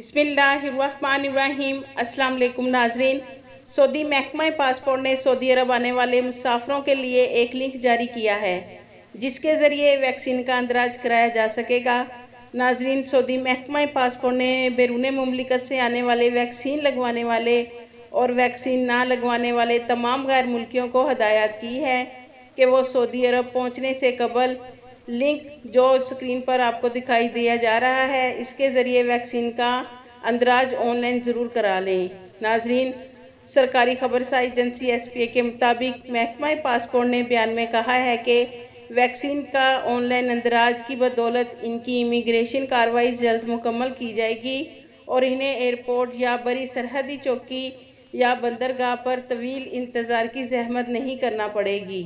बिस्मिल्लाहिर्रहमानिर्रहीम। अस्सलाम वालेकुम नाजरीन। सऊदी महकमा पासपोर्ट ने सऊदी अरब आने वाले मुसाफिरों के लिए एक लिंक जारी किया है जिसके ज़रिए वैक्सीन का अंदराज कराया जा सकेगा। नाजरीन, सऊदी महकमा पासपोर्ट ने बैरून मुमलिकत से आने वाले वैक्सीन लगवाने वाले और वैक्सीन ना लगवाने वाले तमाम गैर मुल्कियों को हदायत की है कि वो सऊदी अरब पहुँचने से कबल लिंक जो स्क्रीन पर आपको दिखाई दिया जा रहा है इसके ज़रिए वैक्सीन का अंदराज ऑनलाइन ज़रूर करा लें। नाजरीन, सरकारी खबरसार एजेंसी एसपीए के मुताबिक महकमा पासपोर्ट ने बयान में कहा है कि वैक्सीन का ऑनलाइन अंदराज की बदौलत इनकी इमिग्रेशन कार्रवाई जल्द मुकम्मल की जाएगी और इन्हें एयरपोर्ट या बड़ी सरहदी चौकी या बंदरगाह पर तवील इंतज़ार की जहमत नहीं करना पड़ेगी।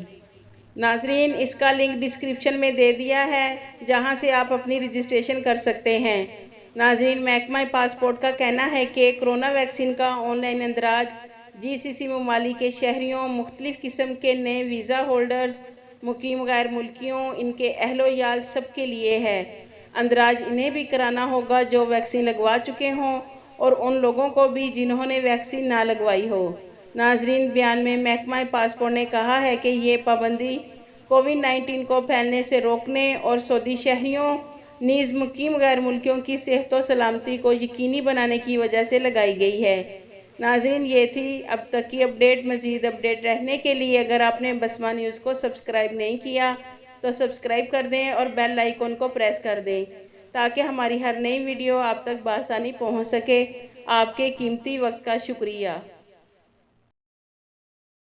नाजरीन, इसका लिंक डिस्क्रिप्शन में दे दिया है जहां से आप अपनी रजिस्ट्रेशन कर सकते हैं। नाजरीन, महकमा पासपोर्ट का कहना है कि कोरोना वैक्सीन का ऑनलाइन अंदराज जीसीसी ममालिक के शहरियों, मुख्तलिफ किस्म के नए वीज़ा होल्डर्स, मुकीम गैर मुल्कियों, इनके अहलो याल सब के लिए है। अंदराज इन्हें भी कराना होगा जो वैक्सीन लगवा चुके हों और उन लोगों को भी जिन्होंने वैक्सीन ना लगवाई हो। नाजरीन, बयान में महकमा पासपोर्ट ने कहा है कि ये पाबंदी कोविड-19 को फैलने से रोकने और सऊदी शहरियों नीज़ मुकीम गैर मुल्कियों की सेहत व सलामती को यकीनी बनाने की वजह से लगाई गई है। नाजरीन, ये थी अब तक की अपडेट। मज़ीद अपडेट रहने के लिए अगर आपने बसमा न्यूज़ को सब्सक्राइब नहीं किया तो सब्सक्राइब कर दें और बेल आइकन को प्रेस कर दें ताकि हमारी हर नई वीडियो आप तक बआसानी पहुँच सके। आपके कीमती वक्त का शुक्रिया।